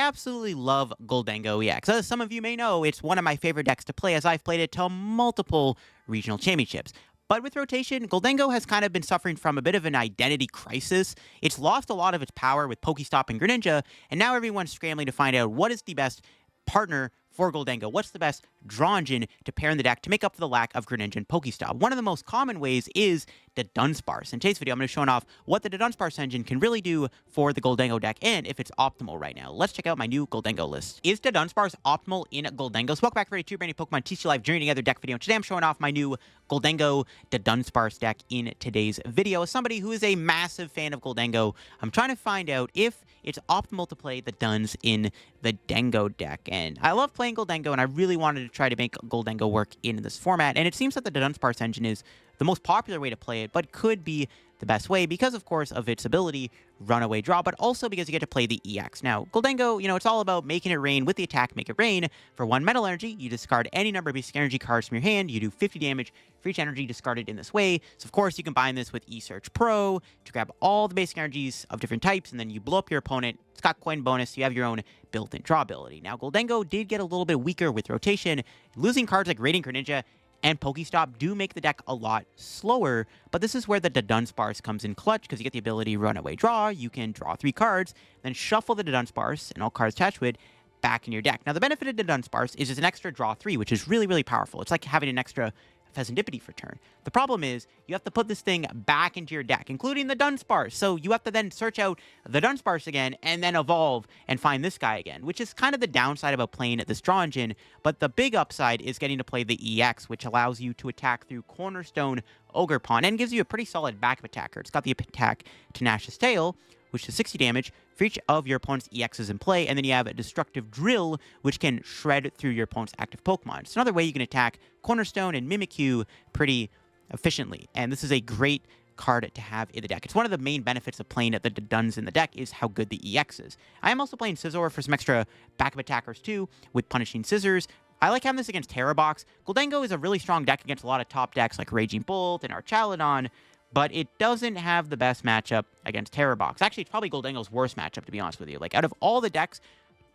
absolutely love Gholdengo EX. As some of you may know, it's one of my favorite decks to play as I've played it to multiple regional championships. But with rotation, Gholdengo has kind of been suffering from a bit of an identity crisis. It's lost a lot of its power with Pokestop and Greninja, and now everyone's scrambling to find out what is the best partner for Gholdengo. What's the best draw engine to pair in the deck to make up for the lack of Greninja and Pokestop? One of the most common ways is the Dunsparce. In today's video, I'm going to be showing off what the Dunsparce engine can really do for the Gholdengo deck and if it's optimal right now. Let's check out my new Gholdengo list. Is the Dunsparce optimal in Gholdengo? So welcome back to a brand new Pokemon TCG Live Journey Together deck video. Today I'm showing off my new Gholdengo Dunsparce deck in today's video. As somebody who is a massive fan of Gholdengo, I'm trying to find out if it's optimal to play the Duns in the Dengo deck. And I love playing Gholdengo, and I really wanted to try to make Gholdengo work in this format. And it seems that the Dunsparce engine is the most popular way to play it, but could be the best way because, of course, of its ability, runaway draw, but also because you get to play the EX. Now, Gholdengo, it's all about making it rain with the attack, make it rain. For 1 metal energy, you discard any number of basic energy cards from your hand. You do 50 damage for each energy discarded in this way. So, of course, you combine this with E-Search Pro to grab all the basic energies of different types, and then you blow up your opponent. It's got coin bonus, so you have your own built-in draw ability. Now, Gholdengo did get a little bit weaker with rotation. Losing cards like Radiant Greninja and Pokestop do make the deck a lot slower, but this is where the Dunsparce comes in clutch because you get the ability runaway draw. You can draw 3 cards, then shuffle the Dunsparce and all cards attached to it back in your deck. Now, the benefit of the Dunsparce is it's an extra draw 3, which is really, really powerful. It's like having an extra Fezandipiti for turn. The problem is you have to put this thing back into your deck, including the Dunsparce. So you have to then search out the Dunsparce again and then evolve and find this guy again, which is kind of the downside about playing this draw engine. But the big upside is getting to play the EX, which allows you to attack through Cornerstone Ogerpon and gives you a pretty solid backup attacker. It's got the attack Tenacious Tail, which is 60 damage for each of your opponent's EXs in play, and then you have a Destructive Drill, which can shred through your opponent's active Pokemon. It's another way you can attack Cornerstone and Mimikyu pretty efficiently, and this is a great card to have in the deck. It's one of the main benefits of playing the Duns in the deck is how good the EX is. I am also playing Scizor for some extra backup attackers too, with Punishing Scissors. I like having this against Terrabox. Gholdengo is a really strong deck against a lot of top decks like Raging Bolt and Archaludon, but it doesn't have the best matchup against Terrabox. Actually, it's probably Gholdengo's worst matchup, to be honest with you. Like, out of all the decks,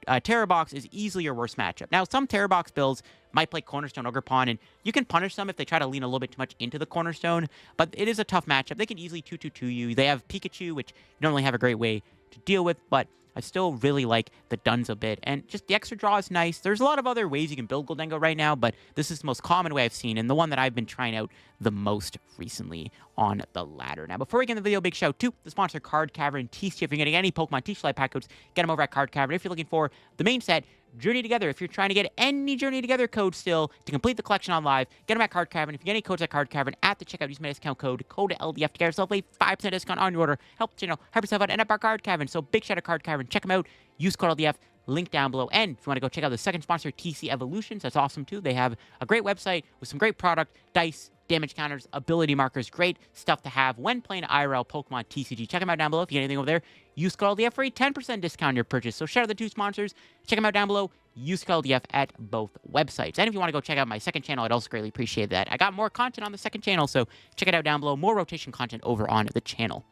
Terrabox is easily your worst matchup. Now, some Terrabox builds might play Cornerstone Ogerpon, and you can punish them if they try to lean a little bit too much into the Cornerstone, but it is a tough matchup. They can easily 2-2-2 you. They have Pikachu, which you don't really have a great way to deal with, but I still really like the Duns a bit, and just the extra draw is nice. There's a lot of other ways you can build Gholdengo right now, but this is the most common way I've seen, and the one that I've been trying out the most recently on the ladder. Now, before we get into the video, big shout out to the sponsor, Card Cavern TCG. If you're getting any Pokemon TCG Live pack codes, get them over at Card Cavern. If you're looking for the main set, Journey Together, if you're trying to get any Journey Together codes still to complete the collection on live, get them at Card Cavern. If you get any codes at Card Cavern at the checkout, use my discount code LDF to get yourself a 5% discount on your order. Help the channel, help yourself out, and up our Card Cavern. So big shout out to Card Cavern. Check them out. Use code LDF. Link down below. And if you want to go check out the second sponsor, TC Evolutions, that's awesome too. They have a great website with some great product, dice, damage counters, ability markers, great stuff to have when playing IRL Pokemon TCG. Check them out down below. If you get anything over there, use code LDF for a 10% discount on your purchase. So shout out the 2 sponsors. Check them out down below. Use code LDF at both websites. And if you want to go check out my second channel, I'd also greatly appreciate that. I got more content on the second channel, so check it out down below. More rotation content over on the channel.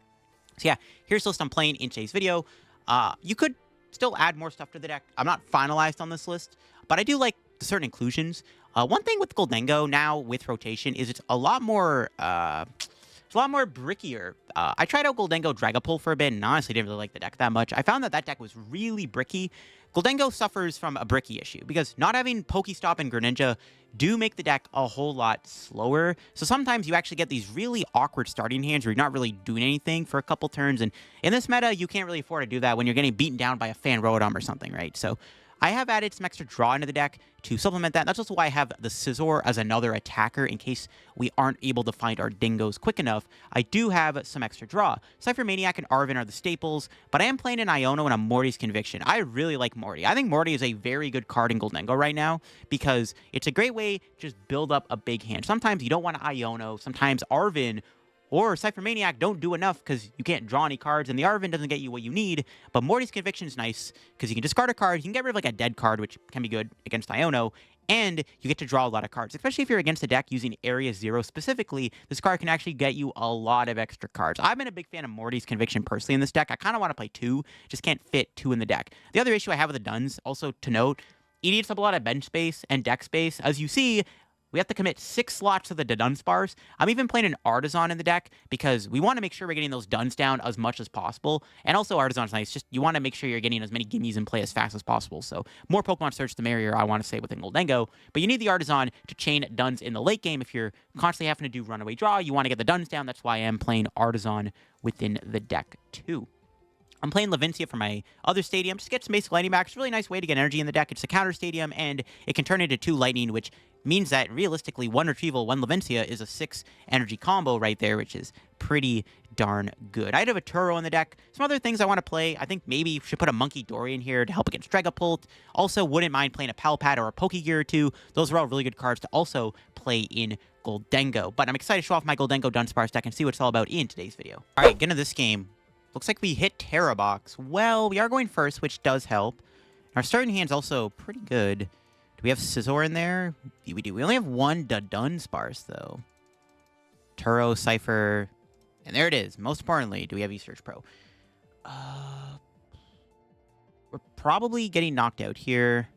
So yeah, here's the list I'm playing in today's video. You could still add more stuff to the deck. I'm not finalized on this list, but I do like certain inclusions. One thing with Gholdengo now with rotation is it's a lot more brickier. I tried out Gholdengo Dragapult for a bit, and honestly didn't really like the deck that much. I found that deck was really bricky. Gholdengo suffers from a bricky issue because not having Pokestop and Greninja do make the deck a whole lot slower. So sometimes you actually get these really awkward starting hands where you're not really doing anything for a couple turns. And in this meta, you can't really afford to do that when you're getting beaten down by a Fan Rotom or something, right? So I have added some extra draw into the deck to supplement that. That's also why I have the Scizor as another attacker in case we aren't able to find our Dingos quick enough. I do have some extra draw. Ciphermaniac and Arven are the staples, but I am playing an Iono and a Morty's Conviction. I really like Morty. I think Morty is a very good card in Gholdengo right now because it's a great way to just build up a big hand. Sometimes you don't want to Iono. Sometimes Arven or Ciphermaniac don't do enough because you can't draw any cards, and the Arven doesn't get you what you need. But Morty's Conviction is nice because you can discard a card, you can get rid of like a dead card, which can be good against Iono, And you get to draw a lot of cards, especially if you're against a deck using Area 0 specifically. This card can actually get you a lot of extra cards. I've been a big fan of Morty's Conviction personally in this deck. I kind of want to play 2, just can't fit 2 in the deck. The other issue I have with the Duns, also to note, it eats up a lot of bench space and deck space. As you see, we have to commit 6 slots to the Dudunsparce. I'm even playing an Artazon in the deck because we want to make sure we're getting those Duns down as much as possible. And also Artazon's nice. Just you want to make sure you're getting as many gimmies in play as fast as possible. So more Pokemon search the merrier, I want to say, within Gholdengo. But you need the Artazon to chain Duns in the late game. If you're constantly having to do runaway draw, you want to get the Duns down. That's why I am playing Artazon within the deck too. I'm playing Levincia for my other stadium. Just get some basic lightning back. It's a really nice way to get energy in the deck. It's a counter stadium, and it can turn into 2 lightning, which means that realistically 1 Retrieval, 1 Levincia is a 6 energy combo right there, which is pretty darn good. I have a Turo in the deck. Some other things I want to play. I think maybe should put a Monkey Dory in here to help against Dragapult. Also, wouldn't mind playing a Palpad or a Pokegear or 2. Those are all really good cards to also play in Gholdengo. But I'm excited to show off my Gholdengo Dunsparce deck and see what it's all about in today's video. All right, get into this game. Looks like we hit Terra Box. Well, we are going first, which does help. Our starting hand's also pretty good. Do we have Scizor in there? We do. We only have 1 Dudunsparce, though. Turo, Cipher, and there it is. Most importantly, do we have Search Pro? We're probably getting knocked out here.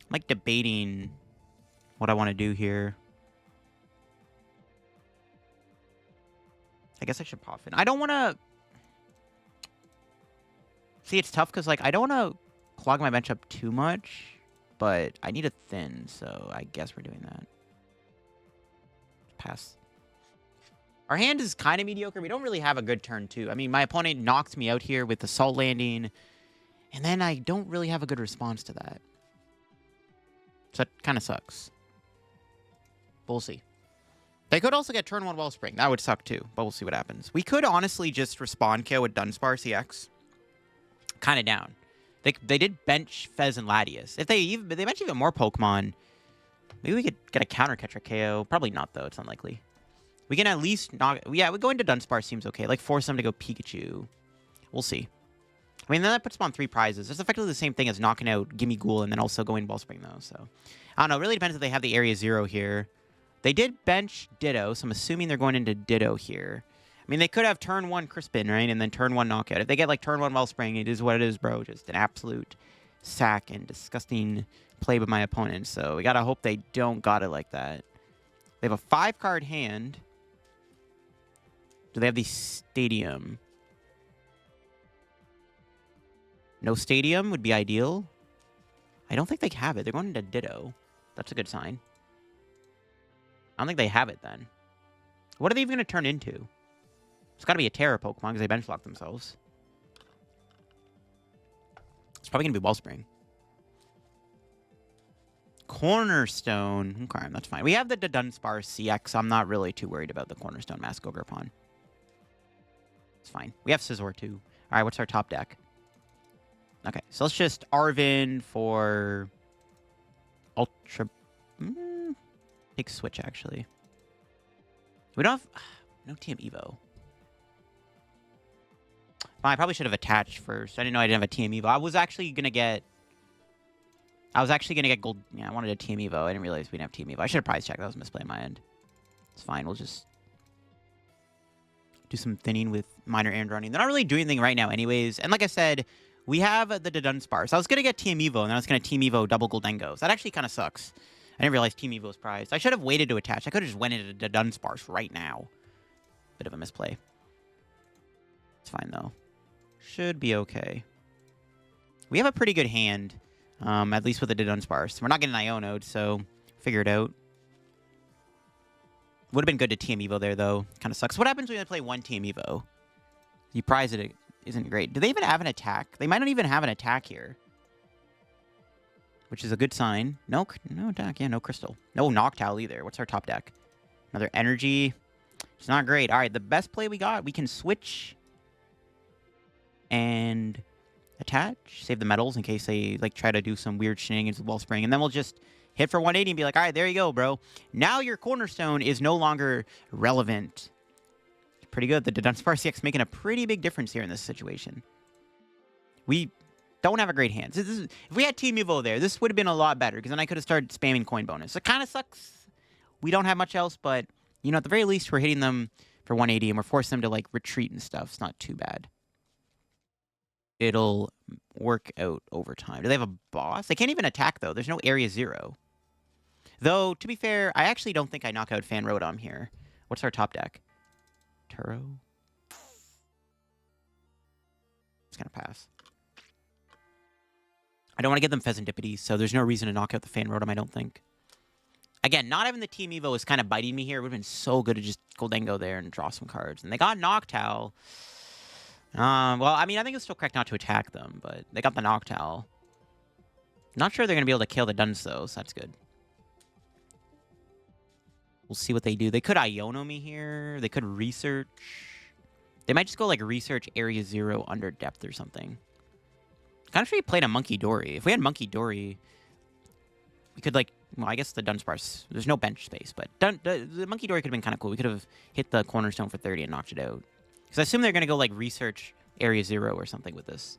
I'm like debating what I want to do here. I guess I should Poffin. I don't want to... See, it's tough because, like, I don't want to clog my bench up too much, but I need a thin, so I guess we're doing that. Pass. Our hand is kind of mediocre. We don't really have a good turn, too. I mean, my opponent knocked me out here with the Salt Landing, and then I don't really have a good response to that. So that kind of sucks. But we'll see. They could also get turn 1 Wellspring. That would suck too, but we'll see what happens. We could honestly just Respawn KO with Dunsparce EX. Kind of down. They did bench Fez and Latias. If they bench even more Pokemon, maybe we could get a counter catcher KO. Probably not though. It's unlikely. We can at least knock. Yeah, we go into Dunsparce seems okay. Like force them to go Pikachu. We'll see. I mean, then that puts them on 3 prizes. It's effectively the same thing as knocking out Gimmighoul and then also going Wellspring though. So I don't know. It really depends if they have the Area 0 here. They did bench Ditto, so I'm assuming they're going into Ditto here. I mean, they could have turn 1 Crispin, right? And then turn 1 Knockout. If they get, like, turn 1 Wellspring, it is what it is, bro. Just an absolute sack and disgusting play by my opponent. So we gotta hope they don't got it like that. They have a 5-card hand. Do they have the Stadium? No Stadium would be ideal. I don't think they have it. They're going into Ditto. That's a good sign. I don't think they have it then. What are they even going to turn into? It's got to be a Terra Pokemon because they bench lock themselves. It's probably going to be Wellspring. Cornerstone. Okay, that's fine. We have the Dudunsparce CX. I'm not really too worried about the Cornerstone Mask Ogre Pawn. It's fine. We have Scizor too. All right, what's our top deck? Okay, so let's just Arven for Ultra... Take Switch, actually. We don't have... No TM Evo. Fine, I probably should have attached first. I didn't know I didn't have a TM Evo. I was actually going to get gold... Yeah, I wanted a TM Evo. I didn't realize we didn't have TM Evo. I should have prize checked. That was a misplay on my end. It's fine. We'll just do some thinning with minor end running. They're not really doing anything right now anyways. And like I said, we have the Dudunsparce. I was going to get TM Evo, and then I was going to TM Evo double Gholdengo. So that actually kind of sucks. I didn't realize Team Evo was prized. I should have waited to attach. I could have just went into Dudunsparce right now. Bit of a misplay. It's fine, though. Should be okay. We have a pretty good hand, at least with the Dudunsparce. We're not getting Iono'd, so figure it out. Would have been good to TM Evo there, though. Kind of sucks. What happens when you play 1 TM Evo? You prize it isn't great. Do they even have an attack? They might not even have an attack here. Which is a good sign. No attack. Yeah, no Crystal. No Noctowl either. What's our top deck? Another Energy. It's not great. All right, the best play we got. We can switch and attach. Save the metals in case they like try to do some weird shenanigans with Wellspring. And then we'll just hit for 180 and be like, all right, there you go, bro. Now your Cornerstone is no longer relevant. Pretty good. The Dudunsparce CX making a pretty big difference here in this situation. We don't have a great hand. If we had Team Evo there, this would have been a lot better, because then I could have started spamming coin bonus. It kind of sucks. We don't have much else, but, you know, at the very least, we're hitting them for 180, and we're forcing them to, like, retreat and stuff. It's not too bad. It'll work out over time. Do they have a boss? They can't even attack, though. There's no Area 0. Though, to be fair, I actually don't think I knock out Fan Rotom here. What's our top deck? Turo? It's going to pass. I don't want to give them Fezandipiti, so there's no reason to knock out the Fan Rotom, I don't think. Again, not having the Team Evo is kind of biting me here. It would have been so good to just Gholdengo there and draw some cards. And they got Noctowl. Well, I mean, I think it's still correct not to attack them, but they got the Noctowl. Not sure they're going to be able to kill the Duns, though, so that's good. We'll see what they do. They could Iono me here. They could research. They might just go, like, research Area 0 under depth or something. Kind of sure he played a Monkey Dory. If we had Monkey Dory, we could, like... Well, I guess the Dunsparce... There's no bench space, but the Monkey Dory could have been kind of cool. We could have hit the Cornerstone for 30 and knocked it out. Because I assume they're going to go, like, research Area 0 or something with this.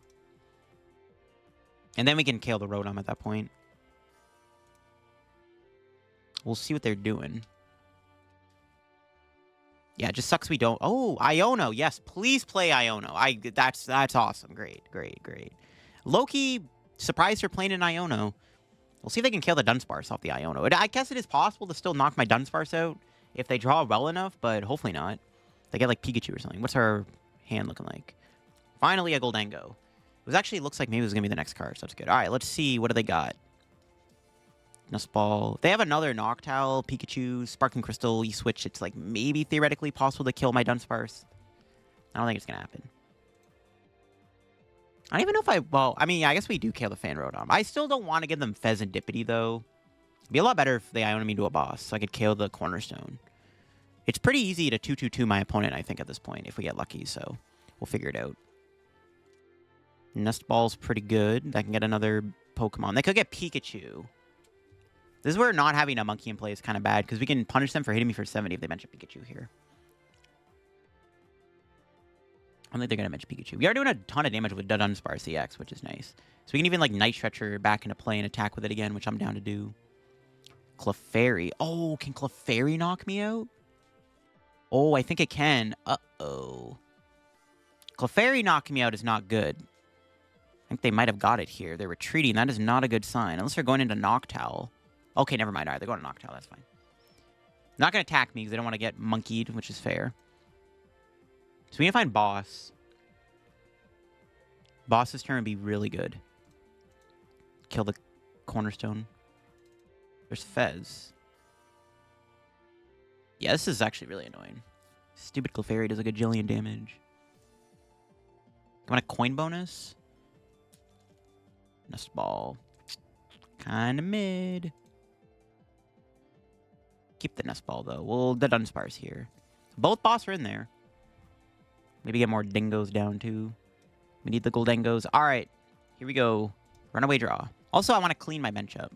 And then we can kill the Rotom at that point. We'll see what they're doing. Yeah, it just sucks we don't... Oh, Iono. Yes, please play Iono. That's awesome. Great. Loki, surprised they're playing an Iono. We'll see if they can kill the Dunsparce off the Iono. I guess it is possible to still knock my Dunsparce out if they draw well enough, but hopefully not. They get, like, Pikachu or something. What's our hand looking like? Finally, a Gholdengo. It actually looks like maybe it was going to be the next card, so that's good. All right, let's see. What do they got? Nest Ball. They have another Noctowl, Pikachu, Sparking Crystal. You switch, it's, like, maybe theoretically possible to kill my Dunsparce. I don't think it's going to happen. I don't even know if I... Well, I mean, I guess we do kill the Fan Rotom. I still don't want to give them Fezandipiti, though. It'd be a lot better if they Iono me to a boss, so I could kill the Cornerstone. It's pretty easy to 2-2-2 my opponent, I think, at this point, if we get lucky, so we'll figure it out. Nest Ball's pretty good. I can get another Pokemon. They could get Pikachu. This is where not having a monkey in play is kind of bad, because we can punish them for hitting me for 70 if they mention Pikachu here. I don't think they're going to mention Pikachu. We are doing a ton of damage with Dudunsparce EX, which is nice. So we can even, like, Night Stretcher back into play and attack with it again, which I'm down to do. Clefairy. Oh, can Clefairy knock me out? Oh, I think it can. Uh-oh. Clefairy knocking me out is not good. I think they might have got it here. They're retreating. That is not a good sign. Unless they're going into Noctowl. Okay, never mind. All right, they're going to Noctowl. That's fine. Not going to attack me because they don't want to get monkeyed, which is fair. So we can find Boss. Boss's turn would be really good. Kill the Cornerstone. There's Fez. Yeah, this is actually really annoying. Stupid Clefairy does like a gajillion damage. You want a coin bonus? Nest Ball. Kinda mid. Keep the Nest Ball, though. We'll the Dunsparce here. Both boss are in there. Maybe get more dingoes down, too. We need the Gholdengos. All right. Here we go. Runaway draw. Also, I want to clean my bench up.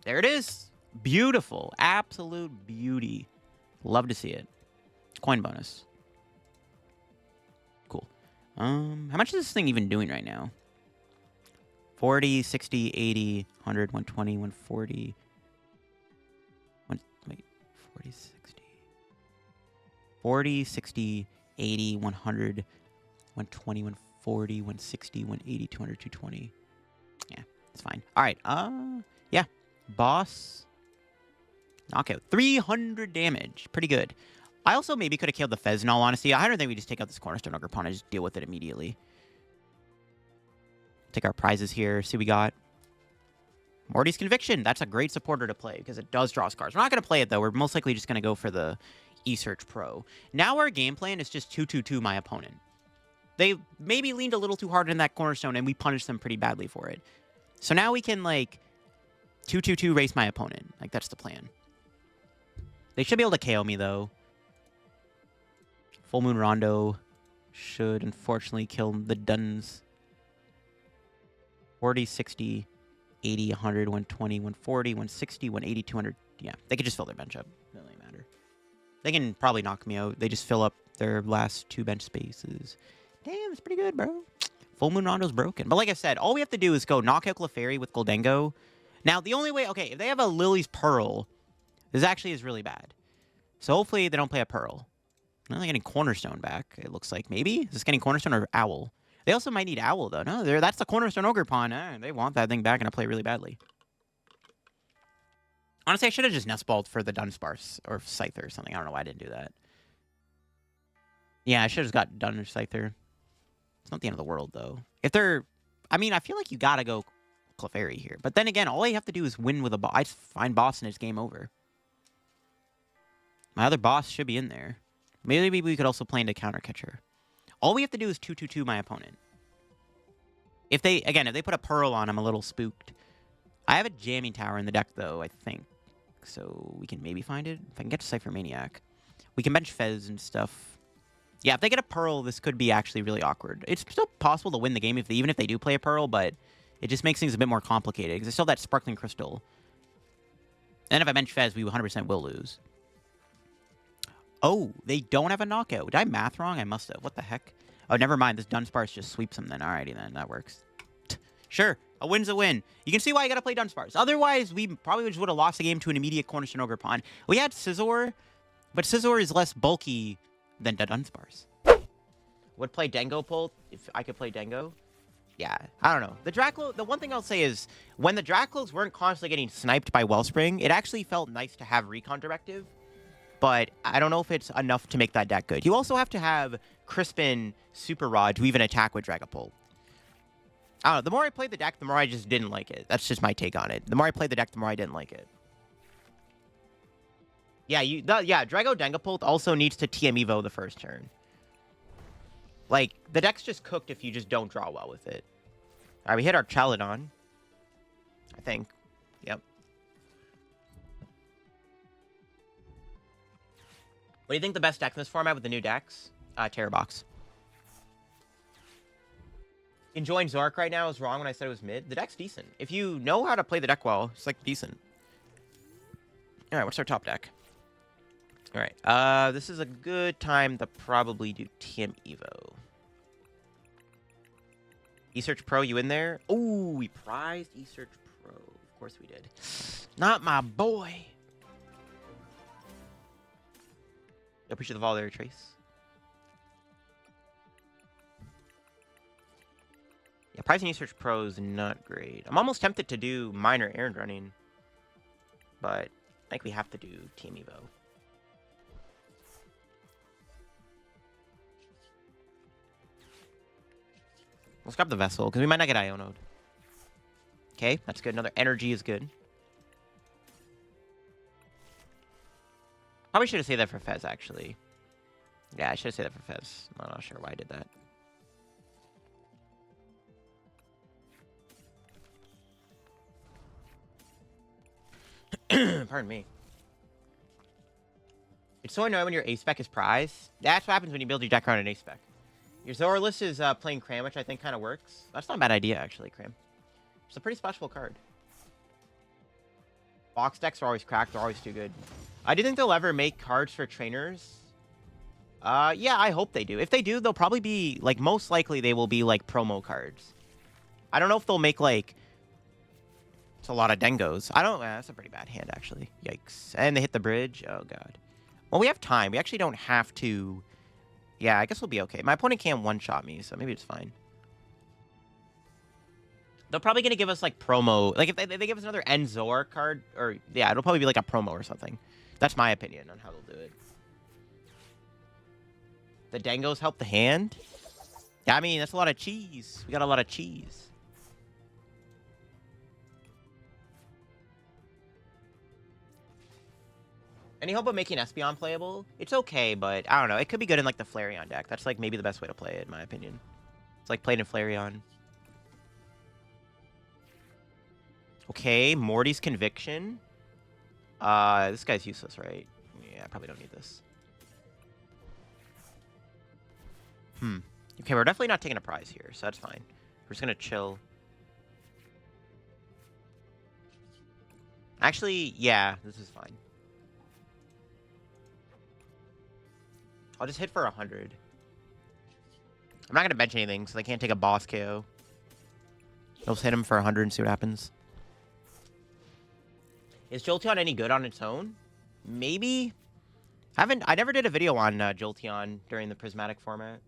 There it is. Beautiful. Absolute beauty. Love to see it. Coin bonus. Cool. How much is this thing even doing right now? 40, 60, 80, 100, 120, 140. Wait. 40, 60. 40, 60, 80, 100, 120, 140, 160, 180, 200, 220. Yeah, it's fine. All right. Yeah. Boss. Knockout. 300 damage. Pretty good. I also maybe could have killed the Fez, in all honesty. I don't think we just take out this Cornerstone Ogre Pawn and just deal with it immediately. Take our prizes here. See what we got. Morty's Conviction. That's a great supporter to play because it does draw cards. We're not going to play it, though. We're most likely just going to go for the Search Pro. Now our game plan is just 2-2-2 my opponent. They maybe leaned a little too hard in that Cornerstone, and we punished them pretty badly for it. So now we can, like, 2-2-2 race my opponent. Like, that's the plan. They should be able to KO me, though. Full Moon Rondo should, unfortunately, kill the Duns. 40, 60, 80, 100, 120, 140, 160, 180, 200. Yeah, they could just fill their bench up. Doesn't really matter. They can probably knock me out. They just fill up their last 2 bench spaces. Damn, it's pretty good, bro. Full Moon Rondo's broken. But like I said, all we have to do is go knock out Clefairy with Gholdengo. Now, the only way... Okay, if they have a Lily's Pearl, this actually is really bad. So hopefully they don't play a Pearl. Now they're getting Cornerstone back, it looks like. Maybe? Is this getting Cornerstone or Owl? They also might need Owl, though. No, that's the Cornerstone Ogerpon. They want that thing back and to play really badly. Honestly, I should have just Nest Balled for the Dunsparce or Scyther or something. I don't know why I didn't do that. Yeah, I should have just got Dun or Scyther. It's not the end of the world, though. If they're... I mean, I feel like you gotta go Clefairy here. But then again, all you have to do is win with a boss. I just find boss and it's game over. My other boss should be in there. Maybe we could also play into Counter Catcher. All we have to do is 2-2-2 my opponent. If they put a Pearl on, I'm a little spooked. I have a Jamming Tower in the deck, though, I think. So we can maybe find it. If I can get to Ciphermaniac. We can bench Fez and stuff. Yeah, if they get a Pearl, this could be actually really awkward. It's still possible to win the game even if they do play a Pearl, but it just makes things a bit more complicated. Because there's still that Sparkling Crystal. And if I bench Fez, we 100% will lose. Oh, they don't have a knockout. Did I math wrong? I must have. What the heck? Oh, never mind. This Dunsparce just sweeps them then. Alrighty then. That works. Sure. A win's a win. You can see why you gotta play Dunsparce. Otherwise, we probably just would have lost the game to an immediate Cornerstone Ogerpon. We had Scizor, but Scizor is less bulky than the Dunsparce. Would play Dengo Pull if I could play Dengo. Yeah, I don't know. The Draclo, the one thing I'll say is, when the Draclos weren't constantly getting sniped by Wellspring, it actually felt nice to have Recon Directive. But I don't know if it's enough to make that deck good. You also have to have Crispin Super Rod to even attack with Dragapult. I don't know. The more I played the deck, the more I just didn't like it. That's just my take on it. The more I played the deck, the more I didn't like it. Yeah, Drago Dengapult also needs to TM Evo the first turn. Like, the deck's just cooked if you just don't draw well with it. Alright, we hit our Chaladon. I think. Yep. What do you think the best deck in this format with the new decks? Terror Box. Enjoying Zork right now is wrong when I said it was mid. The deck's decent. If you know how to play the deck well, it's like decent. Alright, what's our top deck? Alright, this is a good time to probably do TM Evo. Esearch Pro, you in there? Ooh, we prized Esearch Pro. Of course we did. Not my boy. I appreciate the vol there, Trace. Yeah, pricing Esearch Pro is not great. I'm almost tempted to do minor errand running, but I think we have to do Team Evo. Let's grab the Vessel, because we might not get Iono'd. Okay, that's good. Another Energy is good. Probably should have saved that for Fez, actually. Yeah, I should have saved that for Fez. I'm not sure why I did that. Pardon me. It's so annoying when your A-Spec is prized. That's what happens when you build your deck around an A-Spec. Your Zorlus is playing Cram, which I think kind of works. That's not a bad idea, actually, Cram. It's a pretty splashable card. Box decks are always cracked. They're always too good. I do think they'll ever make cards for trainers. Yeah, I hope they do. If they do, they'll probably be, like, most likely they will be, like, promo cards. I don't know if they'll make, like... It's a lot of Dengos. I don't... that's a pretty bad hand, actually. Yikes. And they hit the bridge. Oh, God. Well, we have time. We actually don't have to... Yeah, I guess we'll be okay. My opponent can't one-shot me, so maybe it's fine. They're probably going to give us, like, promo. Like, if they give us another Enzor card, or... Yeah, it'll probably be, like, a promo or something. That's my opinion on how they'll do it. The Dengos help the hand? Yeah, I mean, that's a lot of cheese. We got a lot of cheese. Any hope of making Espeon playable? It's okay, but I don't know. It could be good in, like, the Flareon deck. That's, like, maybe the best way to play it, in my opinion. It's, like, played in Flareon. Okay, Morty's Conviction. This guy's useless, right? Yeah, I probably don't need this. Okay, we're definitely not taking a prize here, so that's fine. We're just gonna chill. Actually, yeah, this is fine. I'll just hit for 100. I'm not going to bench anything, so they can't take a boss KO. They'll just hit him for 100 and see what happens. Is Jolteon any good on its own? Maybe. I never did a video on Jolteon during the prismatic format.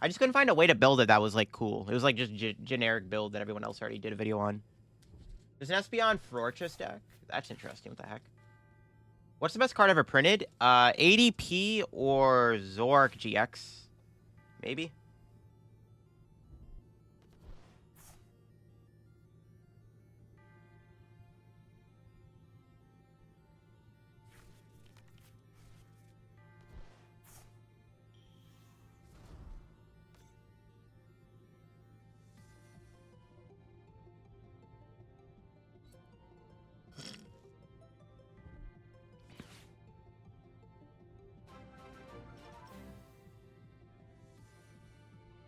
I just couldn't find a way to build it that was, like, cool. It was, like, just generic build that everyone else already did a video on. There's an Espeon Fortress deck. That's interesting. What the heck? What's the best card ever printed? ADP or Zork GX? Maybe.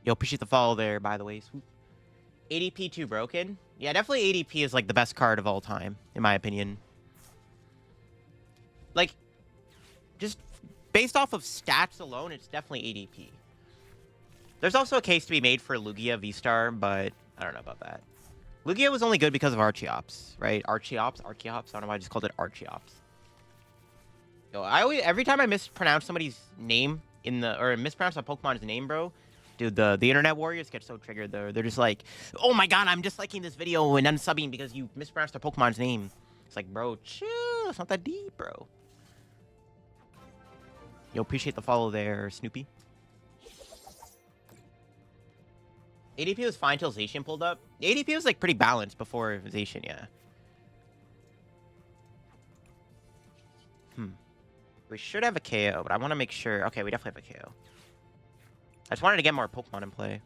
Yo, appreciate the follow there, by the way. Swoop. ADP too broken? Yeah, definitely ADP is, like, the best card of all time, in my opinion. Like, just based off of stats alone, it's definitely ADP. There's also a case to be made for Lugia V-Star, but I don't know about that. Lugia was only good because of Archeops, right? Archeops? I don't know why I just called it Archeops. Yo, every time I mispronounce somebody's name or mispronounce a Pokemon's name, bro, dude, the internet warriors get so triggered. They're just like, oh my god, I'm disliking this video and unsubbing because you mispronounced a Pokemon's name. It's like, bro, chill. It's not that deep, bro. Yo, appreciate the follow there, Snoopy. ADP was fine till Zacian pulled up. ADP was, like, pretty balanced before Zacian, yeah. We should have a KO, but I want to make sure. Okay, we definitely have a KO. I just wanted to get more Pokemon in play.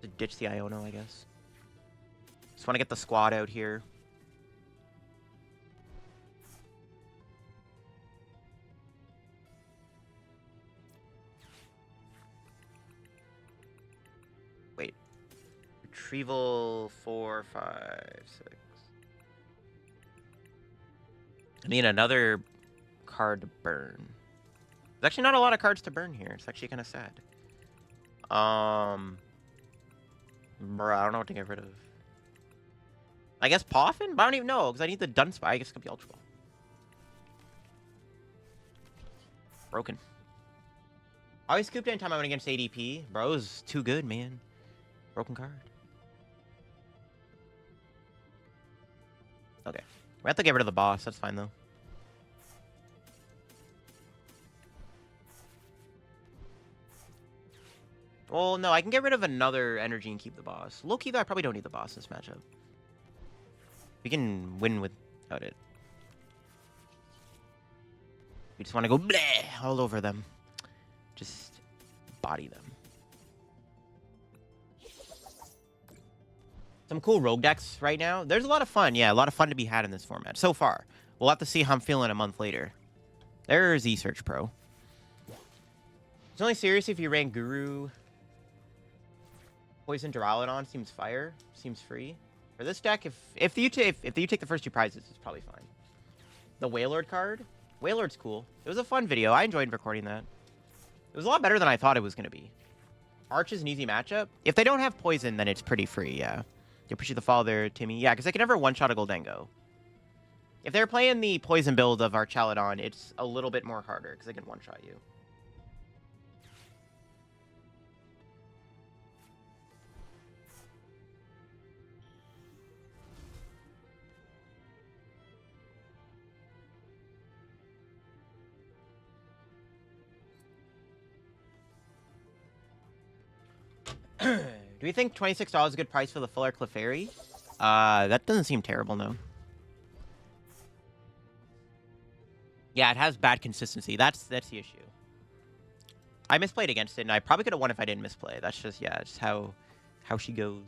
To ditch the Iono, I guess. Just want to get the squad out here. Wait. Retrieval 4, 5, 6. I need another card to burn. There's actually not a lot of cards to burn here. It's actually kind of sad. Bruh, I don't know what to get rid of. I guess Poffin? But I don't even know, because I need the Dunsparce. I guess it could be Ultra Ball. Broken. I always scooped anytime I went against ADP. Bro, it was too good, man. Broken card. Okay. We have to get rid of the boss. That's fine, though. Well, no, I can get rid of another energy and keep the boss. Low-key, though, I probably don't need the boss in this matchup. We can win without it. We just want to go bleh all over them. Just body them. Some cool rogue decks right now. There's a lot of fun. Yeah, a lot of fun to be had in this format so far. We'll have to see how I'm feeling a month later. There's Search Pro. It's only serious if you rank Guru. Poison Duraludon seems fire. Seems free. For this deck, if you take the first two prizes, it's probably fine. The Wailord card. Wailord's cool. It was a fun video. I enjoyed recording that. It was a lot better than I thought it was going to be. Arch is an easy matchup. If they don't have poison, then it's pretty free, yeah. You appreciate the follow there, Timmy. Yeah, because I can never one-shot a Gholdengo. If they're playing the poison build of Archaludon, it's a little bit more harder, because they can one-shot you. Do we think $26 is a good price for the Fuller Clefairy? That doesn't seem terrible, no. Yeah, it has bad consistency. That's the issue. I misplayed against it, and I probably could have won if I didn't misplay. That's just, yeah, just how she goes.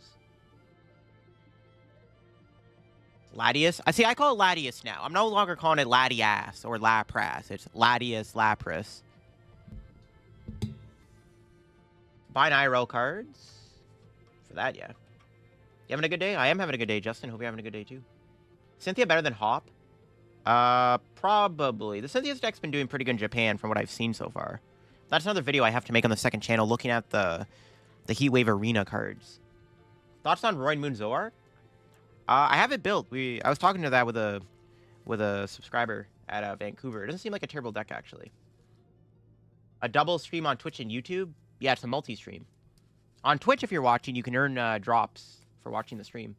Latias? I call it Latias now. I'm no longer calling it Latias or Lapras. It's Latias, Lapras. Buy IRL cards. For that, yeah. You having a good day? I am having a good day, Justin. Hope you're having a good day, too. Cynthia better than Hop? Probably. The Cynthia's deck's been doing pretty good in Japan from what I've seen so far. That's another video I have to make on the second channel, looking at the Heatwave Arena cards. Thoughts on Roy Moon Zoar? I have it built. I was talking to that with a subscriber at Vancouver. It doesn't seem like a terrible deck, actually. A double stream on Twitch and YouTube? Yeah, it's a multi-stream. On Twitch, if you're watching, you can earn drops for watching the stream.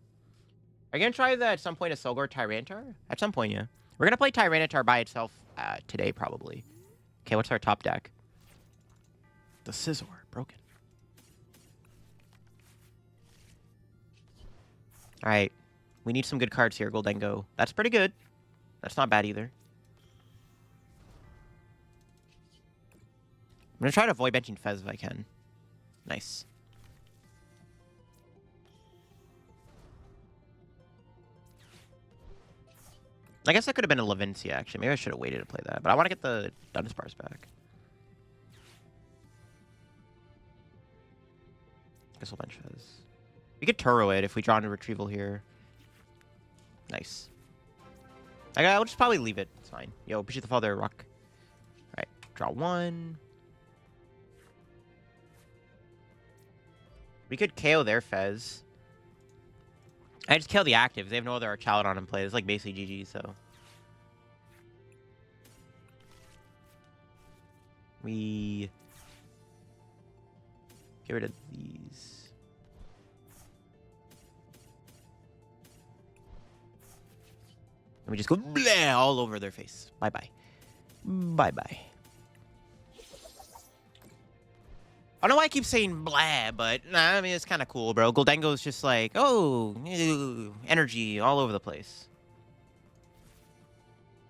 Are you going to try that at some point, a Solgar Tyranitar? At some point, yeah. We're going to play Tyranitar by itself today, probably. Okay, what's our top deck? The Scizor, broken. Alright. We need some good cards here, Gholdengo. That's pretty good. That's not bad either. I'm going to try to avoid benching Fez if I can. Nice. I guess that could have been a Levincia, actually. Maybe I should have waited to play that. But I want to get the Dunsparce back. Guess we'll bench Fez. We could Turo it if we draw into Retrieval here. Nice. I'll just probably leave it. It's fine. Yo, appreciate the fall there, Rock. Alright, draw one. We could KO their Fez. I just kill the actives. They have no other Archaludon in play. It's like basically GG, so. We get rid of these. And we just go bleh, all over their face. Bye-bye. Bye-bye. I don't know why I keep saying blah, but nah, I mean, it's kind of cool, bro. Gholdengo's just like, oh, ew, energy all over the place.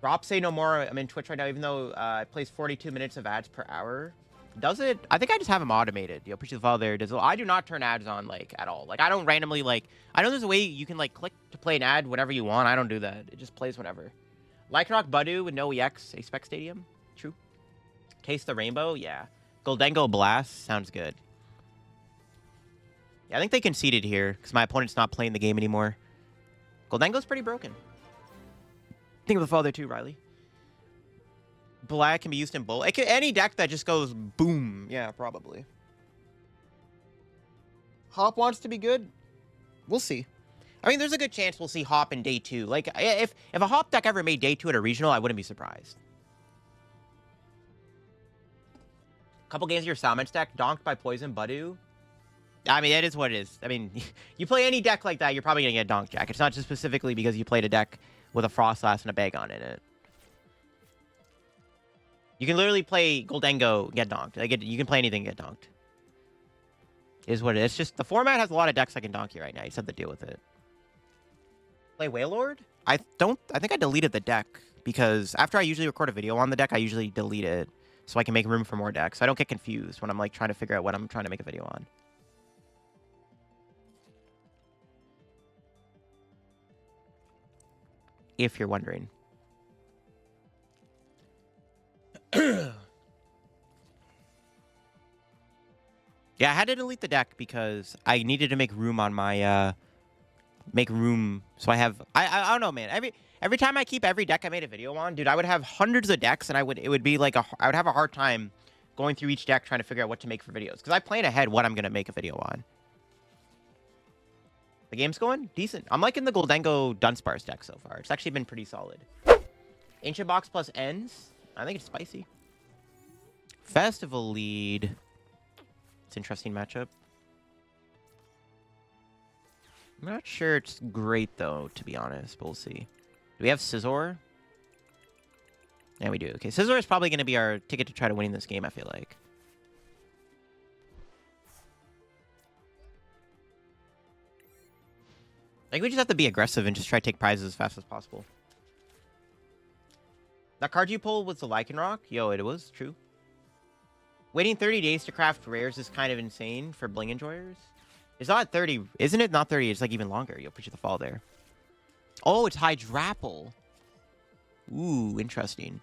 Drop say no more. I'm in Twitch right now, even though it plays 42 minutes of ads per hour. Does it? I think I just have them automated. Yo, appreciate the follow there. I do not turn ads on, like, at all. Like, I don't randomly, like, I know there's a way you can, like, click to play an ad whenever you want. I don't do that. It just plays whenever. Lycanroc Budu with no EX, a spec stadium. True. Taste the Rainbow. Yeah. Gholdengo Blast. Sounds good. Yeah, I think they conceded here because my opponent's not playing the game anymore. Gholdengo's pretty broken. Think of the father too, Riley. Black can be used in both. Any deck that just goes boom. Yeah, probably. Hop wants to be good. We'll see. I mean, there's a good chance we'll see Hop in day 2. Like, if a Hop deck ever made day 2 at a regional, I wouldn't be surprised. Couple games of your Salmon deck, donked by Poison Budu. I mean, it is what it is. I mean, you play any deck like that, you're probably going to get donked, Jack. It's not just specifically because you played a deck with a Frostlass and a Bagon in it. You can literally play Gholdengo, get donked. Like, you can play anything, get donked. It is what it is. It's just, the format has a lot of decks that can donk you right now. You just have to deal with it. Play Wailord? I think I deleted the deck because after I usually record a video on the deck, I usually delete it so I can make room for more decks. So I don't get confused when I'm like trying to figure out what I'm trying to make a video on. If you're wondering. Yeah, I had to delete the deck because I needed to make room on my make room so I have I don't know, man. Every time I keep every deck I made a video on, dude, I would have hundreds of decks and I would have a hard time going through each deck trying to figure out what to make for videos because I plan ahead what I'm gonna make a video on. The game's going decent. I'm liking the Gholdengo Dunsparce deck so far. It's actually been pretty solid. Ancient Box plus Ends. I think it's spicy. Festival Lead. It's an interesting matchup. I'm not sure it's great, though, to be honest, but we'll see. Do we have Scizor? Yeah, we do. Okay, Scizor is probably going to be our ticket to try to winning this game, I feel like. I think we just have to be aggressive and just try to take prizes as fast as possible. That card you pulled was the Lycanroc? Yo, it was true. Waiting 30 days to craft rares is kind of insane for Bling enjoyers. It's not 30. Isn't it not 30? It's like even longer. You'll appreciate the fall there. Oh, it's Hydrapple. Ooh, interesting.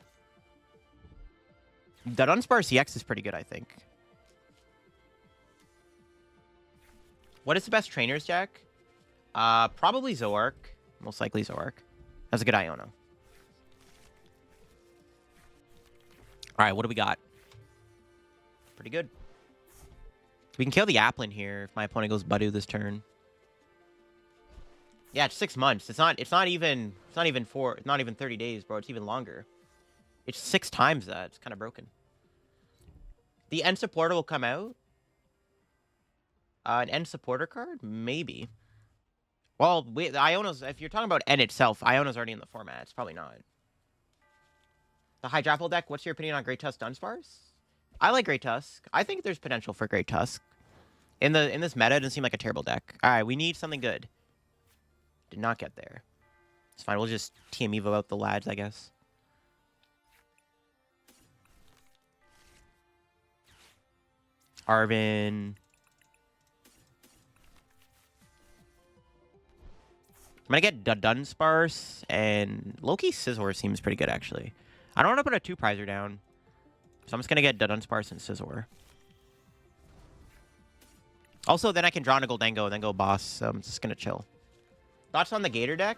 The Dunsparce EX is pretty good, I think. What is the best trainers, Jack? Probably Zoark. Most likely Zoark. That's a good Iono. All right, what do we got? Pretty good. We can kill the Applin here if my opponent goes Budu this turn. Yeah, it's 6 months. It's not even 30 days, bro. It's even longer. It's 6 times that. It's kind of broken. The end supporter will come out. An end supporter card? Maybe. Well, Iono's, if you're talking about N itself, Iono's already in the format. It's probably not. The Hydrapple deck, what's your opinion on Great Tusk Dunsparce? I like Great Tusk. I think there's potential for Great Tusk. In this meta, it doesn't seem like a terrible deck. Alright, we need something good. Did not get there. It's fine, we'll just TM Evo out the lads, I guess. Arven. I'm gonna get Dudunsparce, and Loki Scizor seems pretty good, actually. I don't want to put a 2-prizer down, so I'm just gonna get Dudunsparce and Scizor. Also, then I can draw in a Gholdengo and then go boss, so I'm just gonna chill. Thoughts on the Gator deck?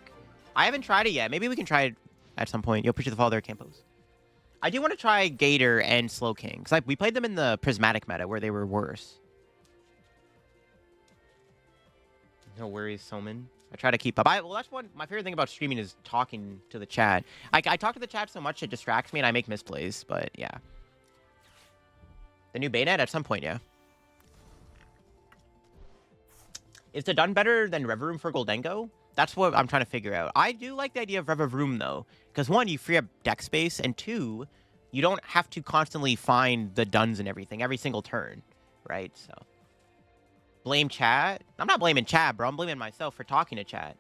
I haven't tried it yet. Maybe we can try it at some point. You'll appreciate the follow there, Campos. I do want to try Gator and Slowking, because we played them in the Prismatic meta, where they were worse. No worries, Soman. I try to keep up. Well, that's my favorite thing about streaming is talking to the chat. I talk to the chat so much it distracts me and I make misplays, but yeah. The new Bayonet at some point, yeah. Is the Dun better than Revavroom for Gholdengo? That's what I'm trying to figure out. I do like the idea of Revavroom, though, because 1, you free up deck space, and 2, you don't have to constantly find the Duns and everything every single turn, right? So... Blame chat? I'm not blaming chat, bro. I'm blaming myself for talking to chat.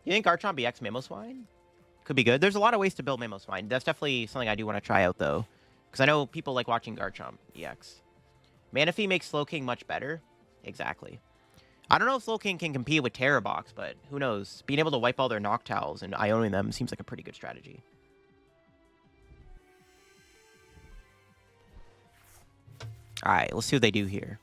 You think Garchomp EX Mamoswine? Could be good. There's a lot of ways to build Mamoswine. That's definitely something I do want to try out, though. Because I know people like watching Garchomp EX. Manaphy makes Slowking much better. Exactly. I don't know if Slowking can compete with Terrorbox, but who knows? Being able to wipe all their Noctowls and Ioning them seems like a pretty good strategy. Alright, let's see what they do here.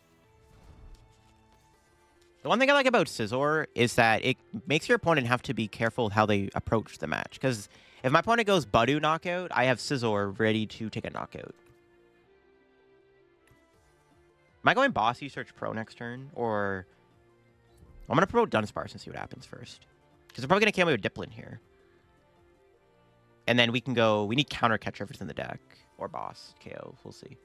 The one thing I like about Scizor is that it makes your opponent have to be careful with how they approach the match. Because if my opponent goes Budu knockout, I have Scizor ready to take a knockout. Am I going Bossy Search Pro next turn? Or... I'm going to promote Dunsparce and see what happens first. Because they're probably going to KO me with Dipplin here. And then we can go... We need Counter Catcher if it's in the deck. Or Boss KO. We'll see.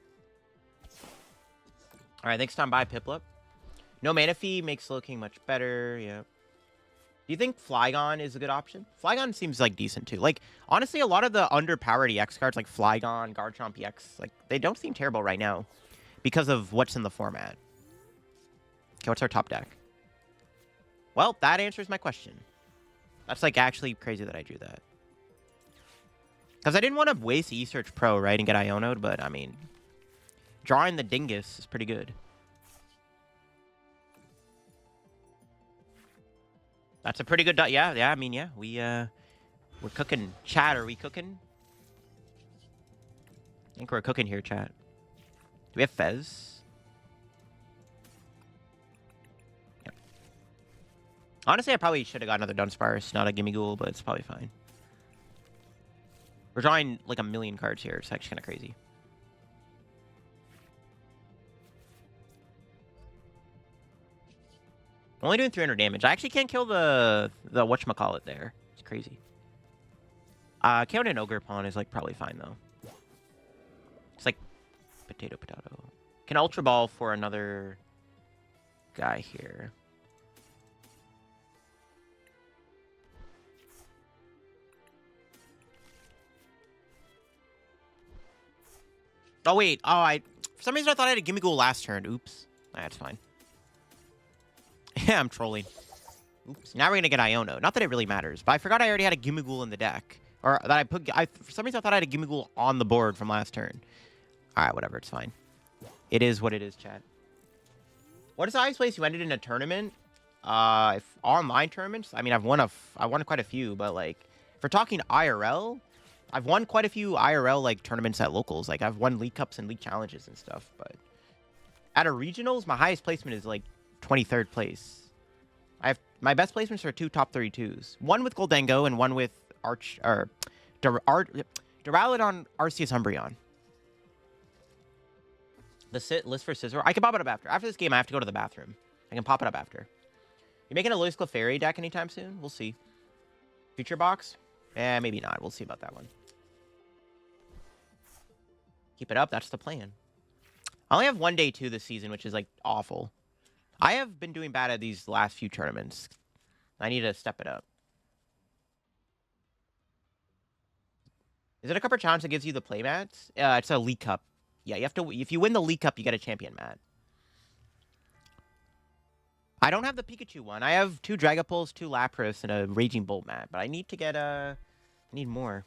Alright, thanks time. Bye, Piplup. No Manaphy makes Slowking much better. Yeah. Do you think Flygon is a good option? Flygon seems like decent too. Like, honestly, a lot of the underpowered EX cards like Flygon, Garchomp EX, like, they don't seem terrible right now because of what's in the format. Okay, what's our top deck? Well, that answers my question. That's like actually crazy that I drew that. Because I didn't want to waste E-Search Pro, right, and get Iono'd, but I mean, drawing the Dingus is pretty good. That's a pretty good... Yeah, I mean, yeah. We're cooking. Chat, are we cooking? I think we're cooking here, chat. Do we have Fez? Yep. Honestly, I probably should have got another Dunsparce, not a Gimmighoul, but it's probably fine. We're drawing like a million cards here. It's actually kind of crazy. I'm only doing 300 damage. I actually can't kill the whatchamacallit there. It's crazy. Counting Ogre Pawn is like probably fine though. It's like potato. Can Ultra Ball for another guy here. Oh wait. Oh, for some reason I thought I had a Gimmighoul last turn. Oops. That's fine. Yeah, I'm trolling. Oops. Now we're going to get Iono. Not that it really matters, but I forgot I already had a Gimmighoul in the deck. Or that for some reason I thought I had a Gimmighoul on the board from last turn. Alright, whatever. It's fine. It is what it is, chat. What is the highest place you ended in a tournament? If online tournaments? I mean, I won quite a few, but like, if we're talking IRL, I've won quite a few IRL like tournaments at locals. Like, I've won League Cups and League Challenges and stuff, but at a regionals, my highest placement is like 23rd place. My best placements are 2 top 32s. One with Gholdengo and one with Duraludon Arceus Umbreon. The list for Scizor. I can pop it up after. After this game, I have to go to the bathroom. I can pop it up after. You making a Lois Clefairy deck anytime soon? We'll see. Future box? Eh, maybe not. We'll see about that one. Keep it up. That's the plan. I only have one day 2 this season, which is, like, awful. I have been doing bad at these last few tournaments. I need to step it up. Is it a Cupper Challenge that gives you the playmats? It's a League Cup. Yeah, you have to. If you win the League Cup, you get a champion mat. I don't have the Pikachu one. I have 2 Dragapults, 2 Lapras, and a Raging Bolt mat. But I need to get I need more.